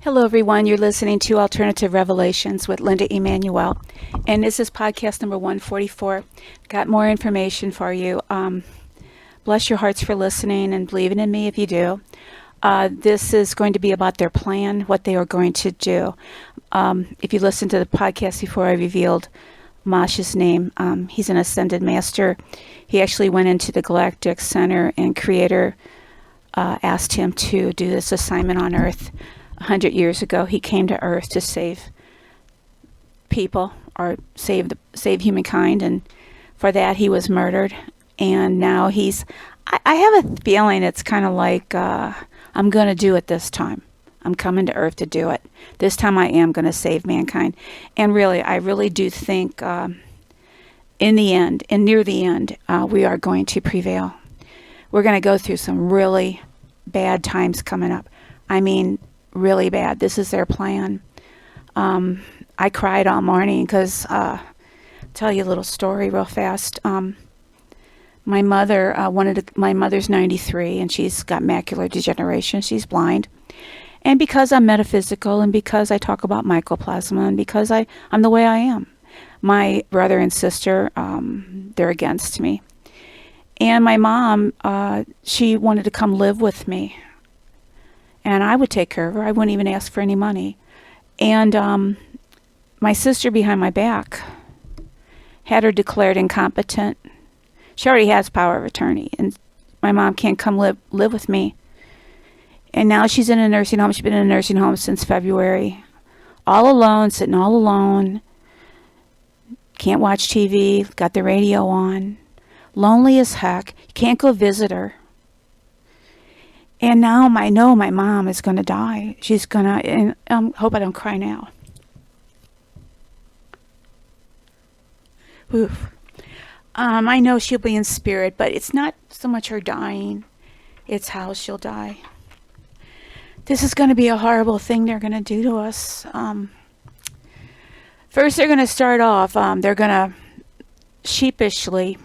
Hello, everyone. You're listening to Alternative Revelations with Linda Emanuel. And this is podcast number 144. Got more information for you. Bless your hearts for listening and believing in me if you do. This is going to be about their plan, what they are going to do. If you listened to the podcast before I revealed Mosh's name, he's an ascended master. He actually went into the Galactic Center, and Creator asked him to do this assignment on Earth. 100 years ago, he came to Earth to save people, or save humankind, and for that he was murdered. And now I have a feeling it's kind of like, I'm going to do it this time. I'm coming to Earth to do it. This time I am going to save mankind. And really, I really do think in the end, and near the end, we are going to prevail. We're going to go through some really bad times coming up. I mean, really bad. This is their plan. I cried all morning because, tell you a little story real fast. My mother my mother's 93, and she's got macular degeneration. She's blind. And because I'm metaphysical, and because I talk about mycoplasma, and because I'm the way I am, my brother and sister, they're against me. And my mom, she wanted to come live with me. And I would take care of her. I wouldn't even ask for any money. And my sister behind my back had her declared incompetent. She already has power of attorney. And my mom can't come live with me. And now she's in a nursing home. She's been in a nursing home since February. All alone, sitting all alone. Can't watch TV. Got the radio on. Lonely as heck. Can't go visit her. And now I know my mom is going to die. She's going to, and hope I don't cry now. Oof. I know she'll be in spirit, but it's not so much her dying. It's how she'll die. This is going to be a horrible thing they're going to do to us. First, they're going to start off, they're going to sheepishly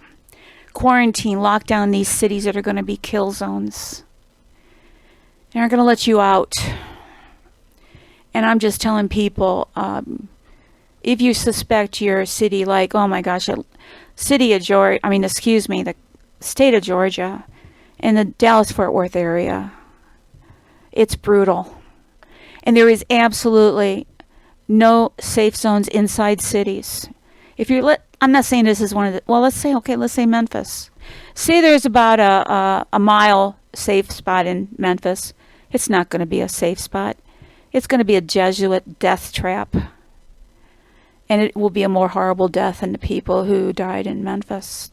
quarantine, lock down these cities that are going to be kill zones. They aren't going to let you out. And I'm just telling people, if you suspect your city, like, oh my gosh, the state of Georgia, and the Dallas-Fort Worth area, it's brutal. And there is absolutely no safe zones inside cities. I'm not saying this is one of the, let's say Memphis. Say there's about a mile safe spot in Memphis. It's not going to be a safe spot. It's going to be a Jesuit death trap. And it will be a more horrible death than the people who died in Memphis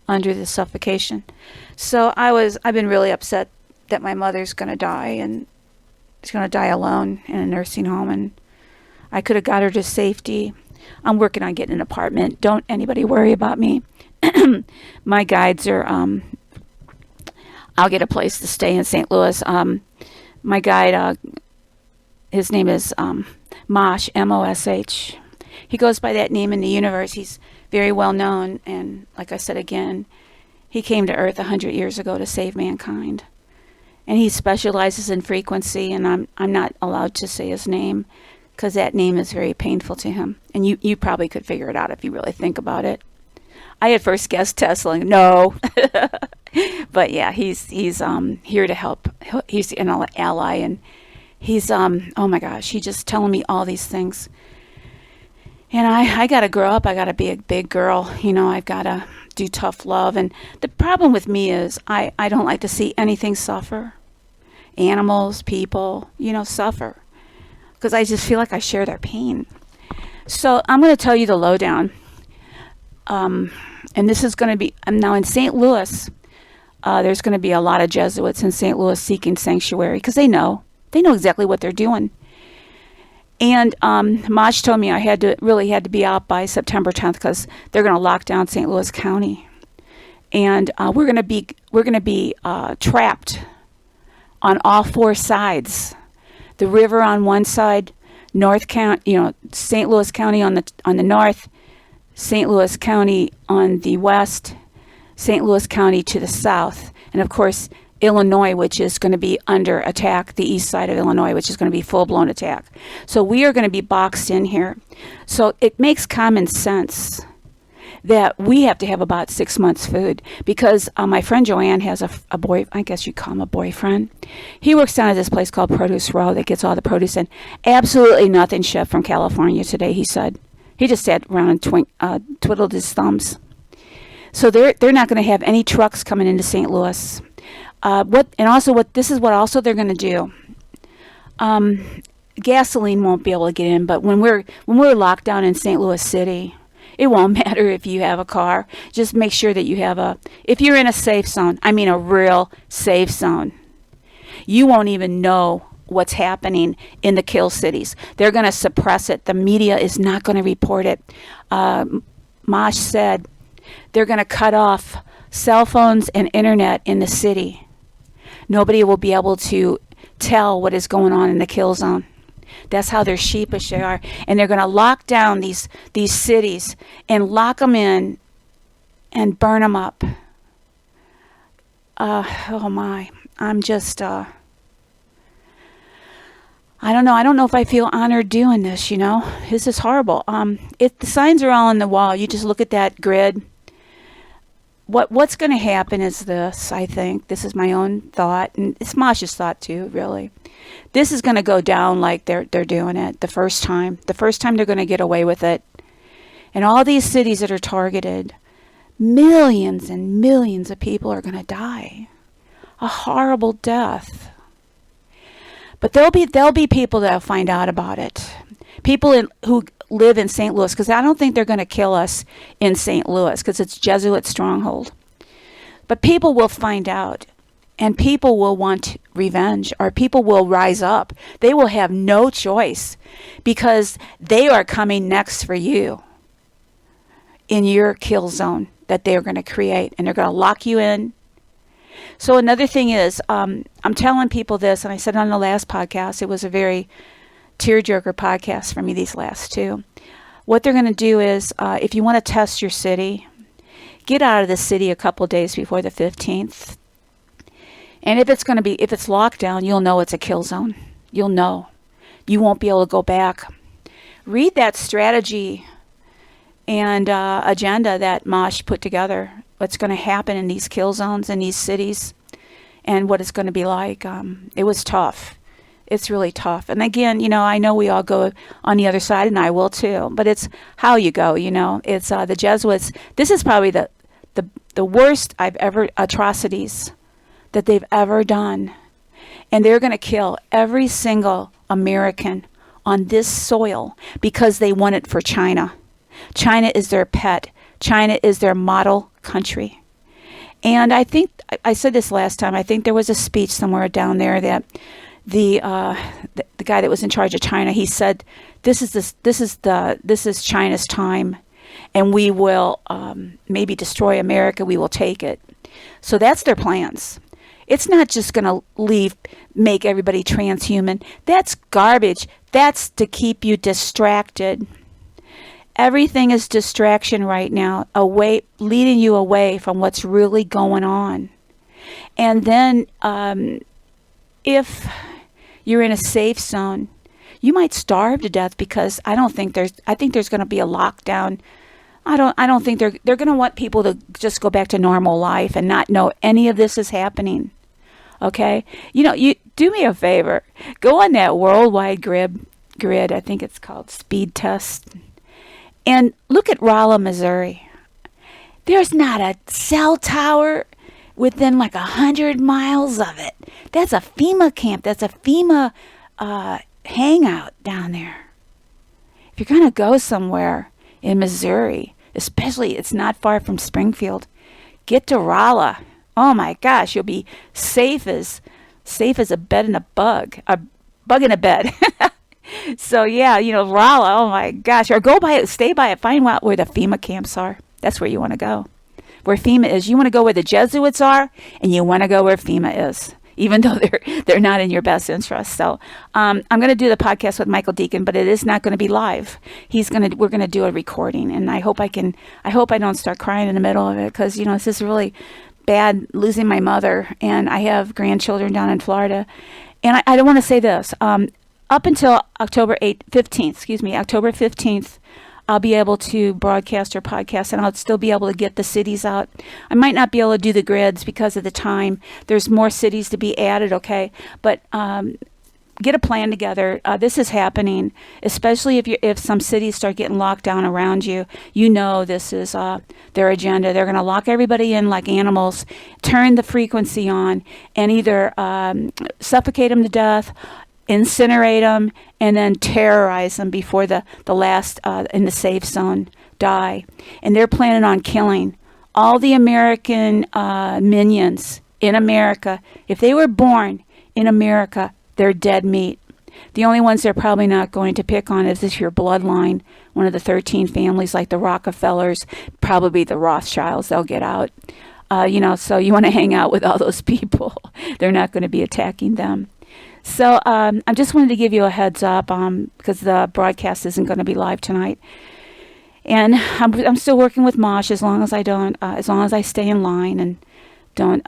under the suffocation. So I've been really upset that my mother's going to die, and she's going to die alone in a nursing home, and I could have got her to safety. I'm working on getting an apartment. Don't anybody worry about me. My guides are, I'll get a place to stay in St. Louis. My guide, his name is Mosh, M-O-S-H. He goes by that name in the universe. He's very well known, and like I said again, he came to Earth 100 years ago to save mankind. And he specializes in frequency, and I'm not allowed to say his name because that name is very painful to him. And you probably could figure it out if you really think about it. I had first guessed Tesla. No. But yeah, he's here to help. He's an ally, and he's oh my gosh, he's just telling me all these things. And I got to grow up. I got to be a big girl. I've got to do tough love. And the problem with me is I don't like to see anything suffer. Animals, people, suffer. Because I just feel like I share their pain. So I'm going to tell you the lowdown. And this is going to be, now in St. Louis, there's going to be a lot of Jesuits in St. Louis seeking sanctuary because they know exactly what they're doing. And Mosh told me I had to be out by September 10th because they're going to lock down St. Louis County, and we're going to be trapped on all four sides. The river on one side, North County, St. Louis County on the north, St. Louis County on the west, St. Louis County to the south, and of course Illinois, which is going to be under attack, the east side of Illinois, which is going to be full-blown attack. So we are going to be boxed in here. So it makes common sense that we have to have about 6 months food, because my friend Joanne has a boy, I guess you'd call him a boyfriend. He works down at this place called Produce Row that gets all the produce in. Absolutely nothing shipped from California today, he said. He just sat around and twiddled his thumbs. So they're not going to have any trucks coming into St. Louis. This is what also they're going to do. Gasoline won't be able to get in, but when we're locked down in St. Louis City, it won't matter if you have a car. Just make sure that you have if you're in a safe zone, I mean a real safe zone, you won't even know what's happening in the kill cities. They're going to suppress it. The media is not going to report it. Mosh said they're going to cut off cell phones and internet in the city. Nobody will be able to tell what is going on in the kill zone. That's how they're sheepish they are. And they're going to lock down these cities and lock them in and burn them up. Oh my. I'm just, I don't know. I don't know if I feel honored doing this, you know. This is horrible. The signs are all on the wall. You just look at that grid. What's going to happen is this, I think. This is my own thought, and it's Mosh's thought too, really. This is going to go down like they're doing it the first time. The first time they're going to get away with it. And all these cities that are targeted, millions and millions of people are going to die. A horrible death. But there'll be people that'll find out about it. People who live in St. Louis, because I don't think they're going to kill us in St. Louis, because it's Jesuit stronghold. But people will find out, and people will want revenge, or people will rise up. They will have no choice, because they are coming next for you in your kill zone that they're going to create, and they're going to lock you in. So another thing is, I'm telling people this, and I said on the last podcast, it was a very tearjerker podcast for me, these last two. What they're going to do is, if you want to test your city, get out of the city a couple days before the 15th. And if it's locked down, you'll know it's a kill zone. You'll know. You won't be able to go back. Read that strategy and agenda that Mosh put together. What's going to happen in these kill zones in these cities, and what it's going to be like. It was tough. It's really tough. And again, you know, I know we all go on the other side, and I will too. But it's how you go. You know, it's the Jesuits. This is probably the worst atrocities that they've ever done, and they're going to kill every single American on this soil because they want it for China. China is their pet. China is their model country. And I think I said this last time. I think there was a speech somewhere down there that the guy that was in charge of China, he said, this is China's time, and we will maybe destroy America. We will take it. So that's their plans. It's not just going to make everybody transhuman. That's garbage. That's to keep you distracted. Everything is distraction right now, leading you away from what's really going on. And then if you're in a safe zone, you might starve to death, because I think there's going to be a lockdown. I don't think they're going to want people to just go back to normal life and not know any of this is happening. Okay? You know, you do me a favor. Go on that worldwide grid, I think it's called Speed Test, and look at Rolla, Missouri. There's not a cell tower within like 100 miles of it. That's a FEMA camp. That's a FEMA hangout down there. If you're going to go somewhere in Missouri, especially it's not far from Springfield, get to Rolla. Oh my gosh, you'll be safe as a bed in a bug in a bed. So yeah, you know, Rolla, oh my gosh, or go by it, stay by it, find out where the FEMA camps are. That's where you want to go. Where FEMA is. You want to go where the Jesuits are, and you want to go where FEMA is, even though they're not in your best interest. So I'm going to do the podcast with Michael Deacon, but it is not going to be live. We're going to do a recording, and I hope I don't start crying in the middle of it, because you know, this is really bad losing my mother, and I have grandchildren down in Florida. And I don't want to say this. Up until October 15th, I'll be able to broadcast or podcast, and I'll still be able to get the cities out. I might not be able to do the grids because of the time. There's more cities to be added, okay? But get a plan together. This is happening, especially if some cities start getting locked down around you. You know this is their agenda. They're going to lock everybody in like animals, turn the frequency on, and either suffocate them to death, incinerate them, and then terrorize them before the last in the safe zone die. And they're planning on killing all the American minions in America. If they were born in America, they're dead meat. The only ones they're probably not going to pick on is your bloodline, one of the 13 families like the Rockefellers, probably the Rothschilds. They'll get out. So you want to hang out with all those people. They're not going to be attacking them. So I just wanted to give you a heads up because the broadcast isn't going to be live tonight. And I'm still working with Mosh as long as I stay in line and don't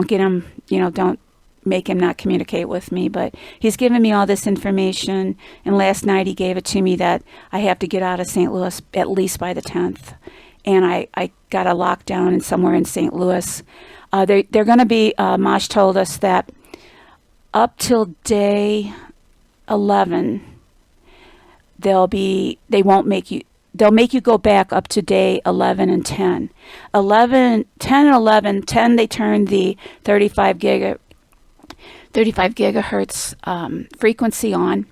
get him, don't make him not communicate with me. But he's given me all this information, and last night he gave it to me that I have to get out of St. Louis at least by the 10th. And I got a lockdown somewhere in St. Louis. They're going to be, Mosh told us that up till day 11, they'll make you go back up to day 11 and 10. 10 and 11, 10 they turned the 35 gigahertz frequency on,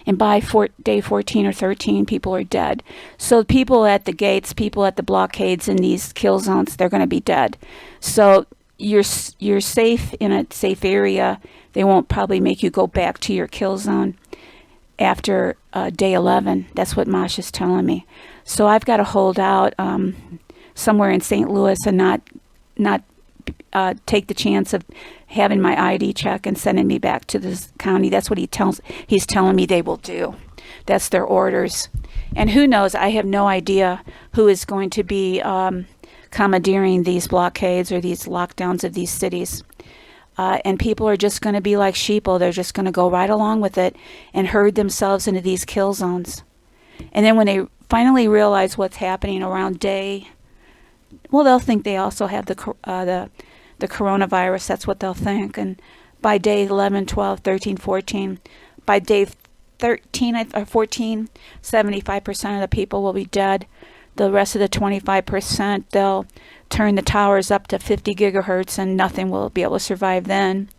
and by day 14 or 13, people are dead. So people at the gates, people at the blockades in these kill zones, they're going to be dead. So you're safe in a safe area. They won't probably make you go back to your kill zone after day 11. That's what Mosh is telling me. So I've got to hold out somewhere in St. Louis and not take the chance of having my ID check and sending me back to this county. That's what he's telling me they will do. That's their orders. And who knows, I have no idea who is going to be commandeering these blockades or these lockdowns of these cities. And people are just going to be like sheeple. They're just going to go right along with it and herd themselves into these kill zones. And then when they finally realize what's happening around they'll think they also have the coronavirus. That's what they'll think. And by day 11, 12, 13, 14, by day 13 or 14, 75% of the people will be dead. The rest of the 25%, they'll turn the towers up to 50 gigahertz and nothing will be able to survive then.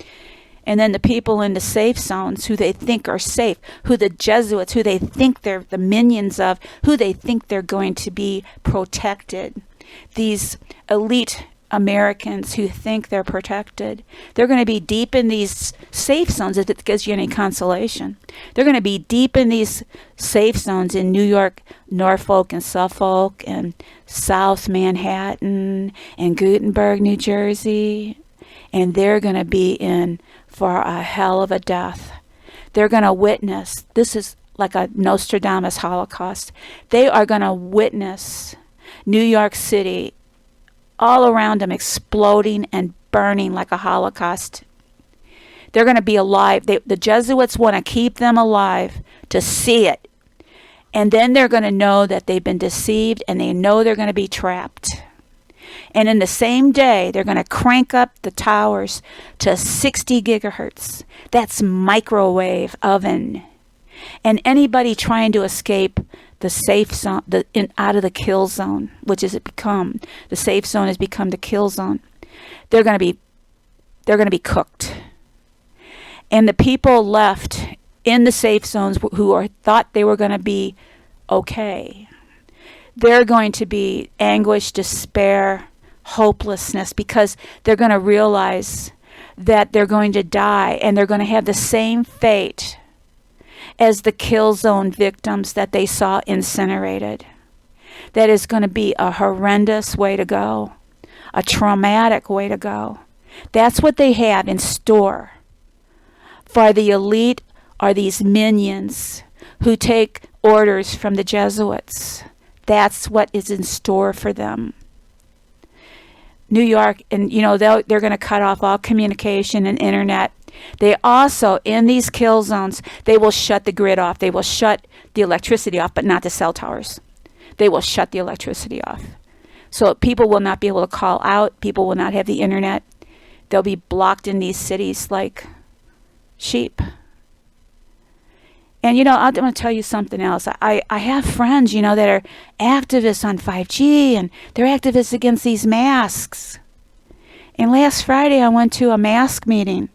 And then the people in the safe zones who they think are safe, who the Jesuits, who they think they're the minions of, who they think they're going to be protected. These elite Americans who think they're protected, they're going to be deep in these safe zones, if it gives you any consolation. They're going to be deep in these safe zones in New York, Norfolk, and Suffolk, and South Manhattan, and Gutenberg, New Jersey. And they're going to be in for a hell of a death. They're going to witness, this is like a Nostradamus Holocaust. They are going to witness New York City all around them exploding and burning like a Holocaust. They're going to be alive. The Jesuits want to keep them alive to see it. And then they're going to know that they've been deceived, and they know they're going to be trapped. And in the same day, they're going to crank up the towers to 60 gigahertz. That's microwave oven. And anybody trying to escape the safe zone, out of the kill zone, which has become, the safe zone has become the kill zone. They're going to be cooked. And the people left in the safe zones who thought they were going to be okay, they're going to be anguish, despair, hopelessness, because they're going to realize that they're going to die, and they're going to have the same fate as the kill zone victims that they saw incinerated. That is going to be a horrendous way to go, a traumatic way to go. That's what they have in store for the elite, are these minions who take orders from the Jesuits. That's what is in store for them. New York, and they're going to cut off all communication and internet. They also, in these kill zones, they will shut the grid off. They will shut the electricity off, but not the cell towers. They will shut the electricity off. So people will not be able to call out. People will not have the internet. They'll be blocked in these cities like sheep. And, I'm going to tell you something else. I have friends, that are activists on 5G, and they're activists against these masks. And last Friday, I went to a mask meeting.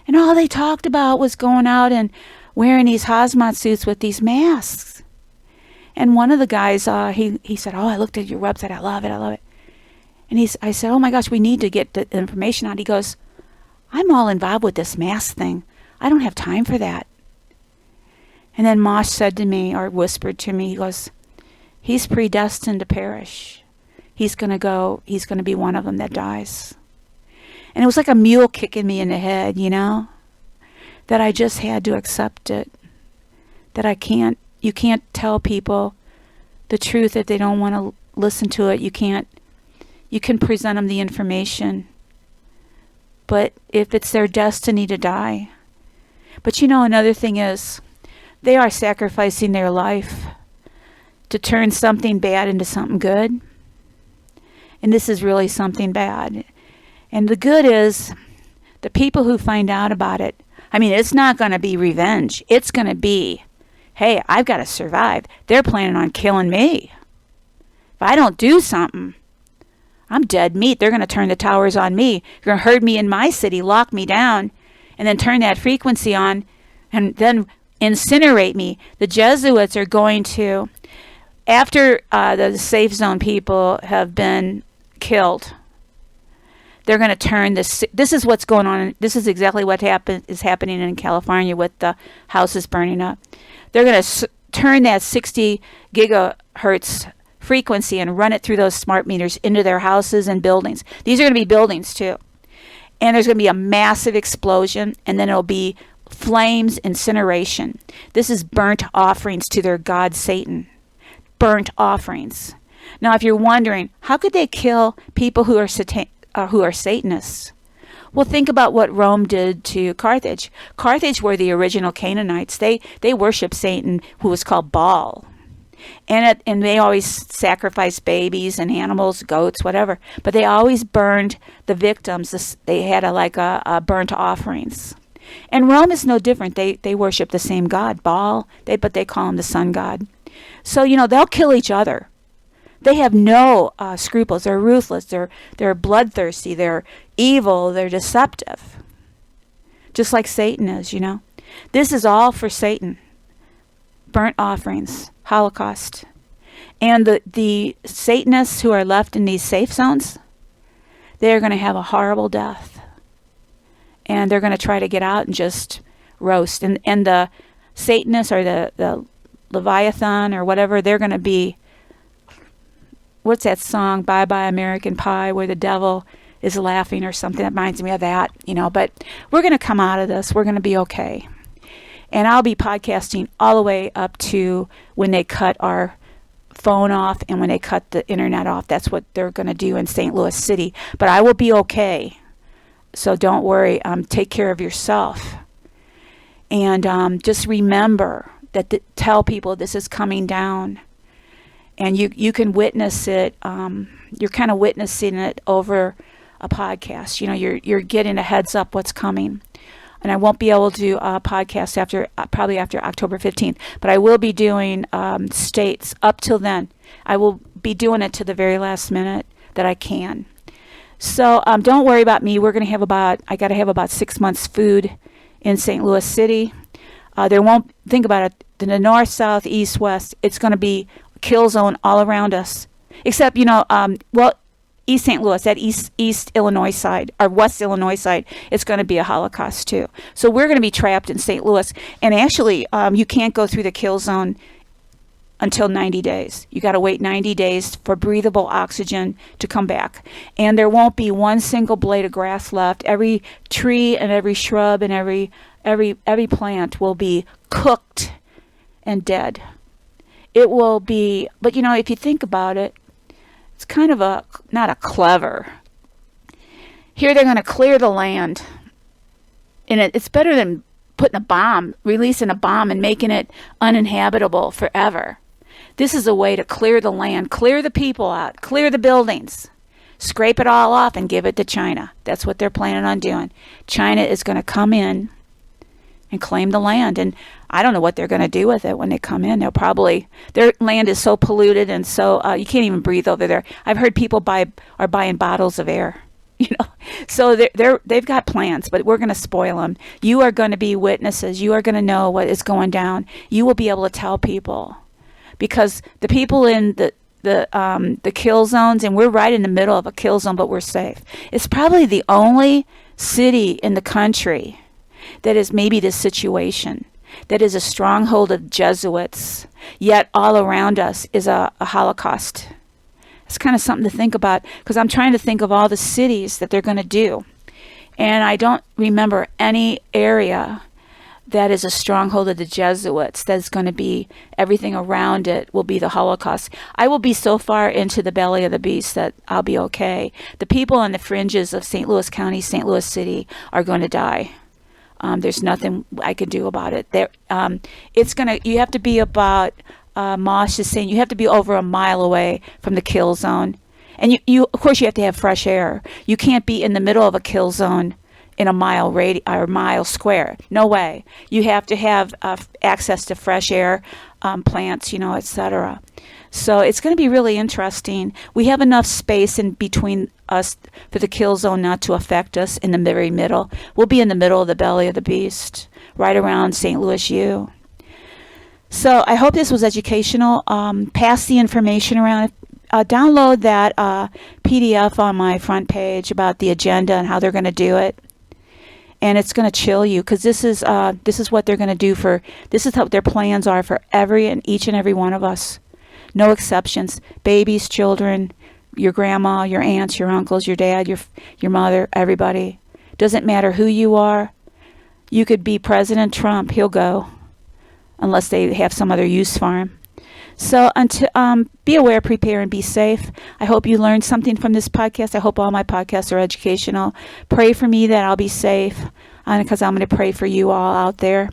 And all they talked about was going out and wearing these hazmat suits with these masks. And one of the guys, he said, "Oh, I looked at your website. I love it. And I said, "Oh my gosh, we need to get the information out." He goes, "I'm all involved with this mask thing. I don't have time for that." And then Mosh said to me, or whispered to me, he goes, "He's predestined to perish. He's going to be one of them that dies." And it was like a mule kicking me in the head, that I just had to accept it. That you can't tell people the truth if they don't want to listen to it. You can present them the information. But if it's their destiny to die. But another thing is, they are sacrificing their life to turn something bad into something good. And this is really something bad. And the good is, the people who find out about it, it's not going to be revenge. It's going to be, hey, I've got to survive. They're planning on killing me. If I don't do something, I'm dead meat. They're going to turn the towers on me. They're going to herd me in my city, lock me down, and then turn that frequency on, and then incinerate me. The Jesuits are going to, after the safe zone people have been killed, they're going to turn this. This is what's going on. This is exactly what is happening in California with the houses burning up. They're going to turn that 60 gigahertz frequency and run it through those smart meters into their houses and buildings. These are going to be buildings too. And there's going to be a massive explosion, and then it'll be flames, incineration. This is burnt offerings to their god Satan. Burnt offerings. Now, if you're wondering, how could they kill people who are Satanists? Well, think about what Rome did to Carthage. Carthage were the original Canaanites. They worshiped Satan, who was called Baal. And they always sacrificed babies and animals, goats, whatever. But they always burned the victims. They had a burnt offerings. And Rome is no different. They worship the same god, Baal, but they call him the sun god. So, they'll kill each other. They have no scruples. They're ruthless. They're bloodthirsty. They're evil. They're deceptive. Just like Satan is, This is all for Satan. Burnt offerings, Holocaust. And the Satanists who are left in these safe zones, they're going to have a horrible death. And they're going to try to get out and just roast. And the Satanists or the Leviathan or whatever, they're going to be, what's that song, Bye Bye American Pie, where the devil is laughing or something? That reminds me of that, But we're going to come out of this. We're going to be okay. And I'll be podcasting all the way up to when they cut our phone off and when they cut the internet off. That's what they're going to do in St. Louis City. But I will be okay. So don't worry. Take care of yourself. And just remember that tell people this is coming down. And you can witness it. You're kind of witnessing it over a podcast. You're getting a heads up what's coming. And I won't be able to do a podcast probably after October 15th. But I will be doing states up till then. I will be doing it to the very last minute that I can. So don't worry about me. I got to have about 6 months food in St. Louis City. Think about it, in the north, south, east, west, it's going to be kill zone all around us. Except, East St. Louis, that East Illinois side, or West Illinois side, it's going to be a Holocaust too. So we're going to be trapped in St. Louis. And actually, you can't go through the kill zone until 90 days. You got to wait 90 days for breathable oxygen to come back. And there won't be one single blade of grass left. Every tree and every shrub and every plant will be cooked and dead. It will be, but if you think about it, it's kind of not a clever. Here they're going to clear the land. And it's better than releasing a bomb and making it uninhabitable forever. This is a way to clear the land, clear the people out, clear the buildings, scrape it all off and give it to China. That's what they're planning on doing. China is going to come in and claim the land. And I don't know what they're going to do with it when they come in. Their land is so polluted and so, you can't even breathe over there. I've heard people are buying bottles of air. So they've got plans, but we're going to spoil them. You are going to be witnesses. You are going to know what is going down. You will be able to tell people, because the people in the kill zones, and we're right in the middle of a kill zone, but we're safe. It's probably the only city in the country that is maybe this situation, that is a stronghold of Jesuits, yet all around us is a Holocaust. It's kind of something to think about, because I'm trying to think of all the cities that they're going to do. And I don't remember any area that is a stronghold of the Jesuits that's going to be, everything around it will be the Holocaust. I will be so far into the belly of the beast that I'll be okay. The people on the fringes of St. Louis County, St. Louis City are going to die. There's nothing I can do about it. You have to be about, Mosh is saying, you have to be over a mile away from the kill zone. And you of course, you have to have fresh air. You can't be in the middle of a kill zone in a mile or mile square. No way. You have to have access to fresh air, plants, etc. So it's going to be really interesting. We have enough space in between us for the kill zone not to affect us in the very middle. We'll be in the middle of the belly of the beast, right around St. Louis U. So I hope this was educational. Pass the information around. Download that PDF on my front page about the agenda and how they're going to do it. And it's going to chill you, because this is what they're going to do this is what their plans are for each and every one of us. No exceptions. Babies, children, your grandma, your aunts, your uncles, your dad, your mother, everybody. Doesn't matter who you are. You could be President Trump. He'll go, unless they have some other use for him. So be aware, prepare, and be safe. I hope you learned something from this podcast. I hope all my podcasts are educational. Pray for me that I'll be safe, because I'm going to pray for you all out there.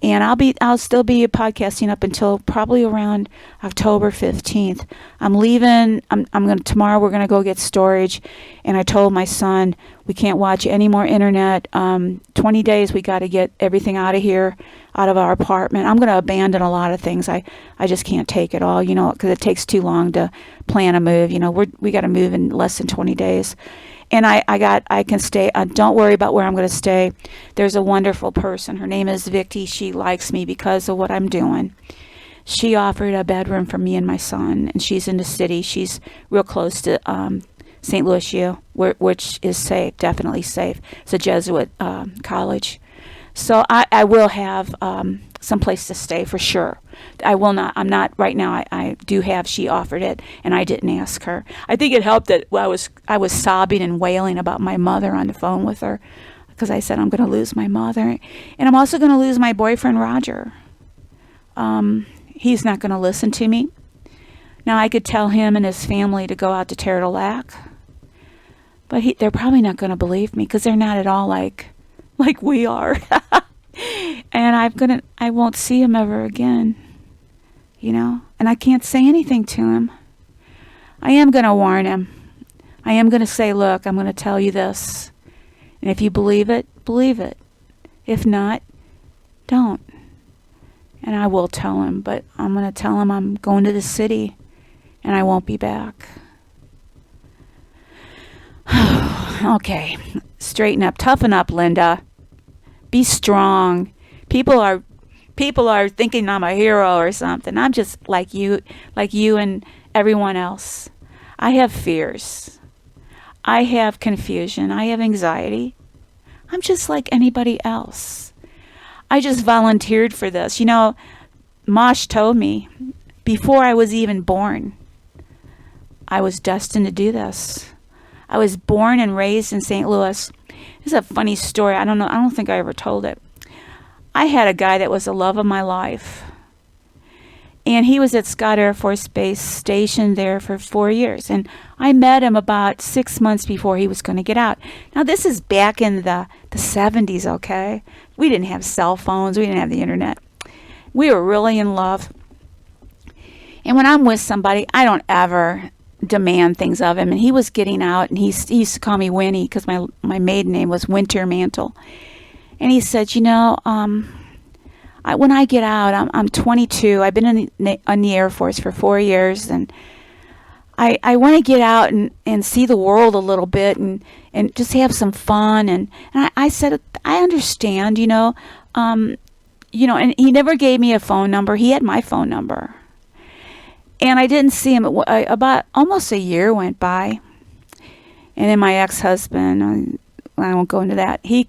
And I'll still be podcasting up until probably around October 15th. I'm leaving. Tomorrow we're going to go get storage. And I told my son, we can't watch any more internet. 20 days, we got to get everything out of here, out of our apartment. I'm going to abandon a lot of things. I just can't take it all, because it takes too long to plan a move. We got to move in less than 20 days. And I can stay. Don't worry about where I'm going to stay. There's a wonderful person. Her name is Vicky. She likes me because of what I'm doing. She offered a bedroom for me and my son, and she's in the city. She's real close to St. Louis U, which is safe, definitely safe. It's a Jesuit college. So I will have some place to stay for sure. I'm not right now. I do have, she offered it, and I didn't ask her. I think it helped that I was sobbing and wailing about my mother on the phone with her, because I said I'm going to lose my mother, and I'm also going to lose my boyfriend Roger. He's not going to listen to me. Now I could tell him and his family to go out to Turtle Lake, but they're probably not going to believe me, because they're not at all like we are. And I won't see him ever again, and I can't say anything to him. I am going to warn him. I am going to say, look, I'm going to tell you this. And if you believe it, believe it. If not, don't. And I will tell him, but I'm going to tell him I'm going to the city and I won't be back. Okay, straighten up, toughen up, Linda. Be strong. People are thinking I'm a hero or something. I'm just like you and everyone else. I have fears. I have confusion. I have anxiety. I'm just like anybody else. I just volunteered for this. Mosh told me before I was even born, I was destined to do this. I was born and raised in St. Louis. It's a funny story. I don't think I ever told it. I had a guy that was the love of my life. And he was at Scott Air Force Base stationed there for 4 years. And I met him about 6 months before he was going to get out. Now, this is back in the 70s, okay? We didn't have cell phones. We didn't have the internet. We were really in love. And when I'm with somebody, I don't ever demand things of him. And he was getting out, and he used to call me Winnie because my maiden name was Winter Mantle. And he said, when I get out, I'm 22. I've been in the Air Force for 4 years, and I want to get out and see the world a little bit and just have some fun. And I said, I understand, and he never gave me a phone number. He had my phone number. And I didn't see him. About almost a year went by. And then my ex-husband, I won't go into that. He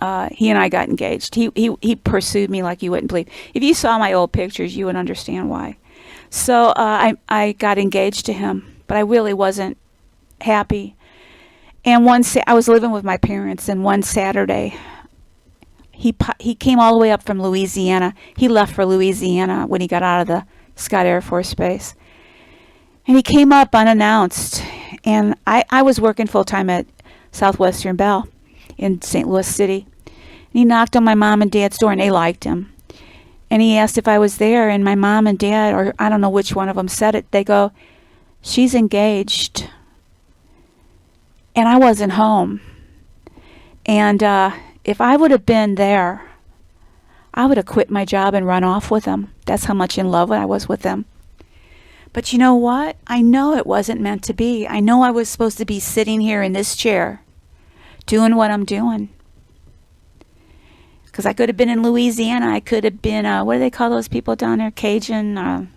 and I got engaged. He pursued me like you wouldn't believe. If you saw my old pictures, you would understand why. So I got engaged to him, but I really wasn't happy. And I was living with my parents, and one Saturday, he came all the way up from Louisiana. He left for Louisiana when he got out of the Scott Air Force Base. And he came up unannounced, and I was working full-time at Southwestern Bell in St. Louis City. And he knocked on my mom and dad's door, and they liked him. And he asked if I was there, and my mom and dad, or I don't know which one of them said it, they go, "She's engaged." And I wasn't home. And if I would have been there, I would have quit my job and run off with him. That's how much in love I was with him. But you know what? I know it wasn't meant to be. I know I was supposed to be sitting here in this chair doing what I'm doing. Because I could have been in Louisiana. I could have been, what do they call those people down there? Cajun? I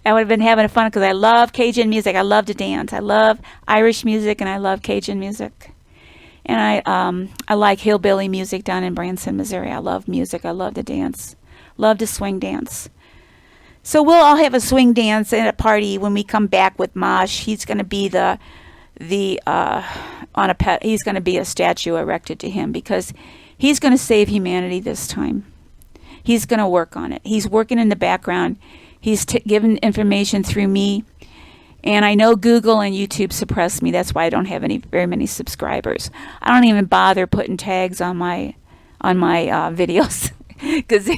would have been having fun because I love Cajun music. I love to dance. I love Irish music, and I love Cajun music. And I like hillbilly music down in Branson, Missouri. I love music. I love to dance. Love to swing dance. So we'll all have a swing dance at a party when we come back with Mosh. He's going to be he's going to be a statue erected to him because he's going to save humanity this time. He's going to work on it. He's working in the background. He's given information through me. And I know Google and YouTube suppress me. That's why I don't have very many subscribers. I don't even bother putting tags on my videos because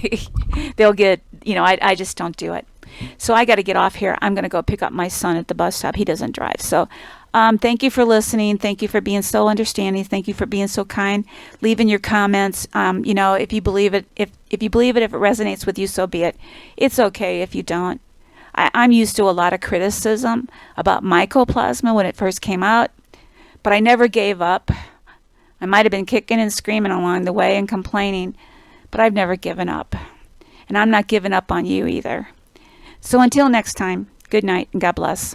they'll get, I just don't do it. So I got to get off here. I'm going to go pick up my son at the bus stop. He doesn't drive. So thank you for listening. Thank you for being so understanding. Thank you for being so kind. Leaving your comments. If you believe it, if it resonates with you, so be it. It's okay if you don't. I'm used to a lot of criticism about mycoplasma when it first came out, but I never gave up. I might have been kicking and screaming along the way and complaining, but I've never given up. And I'm not giving up on you either. So until next time, good night and God bless.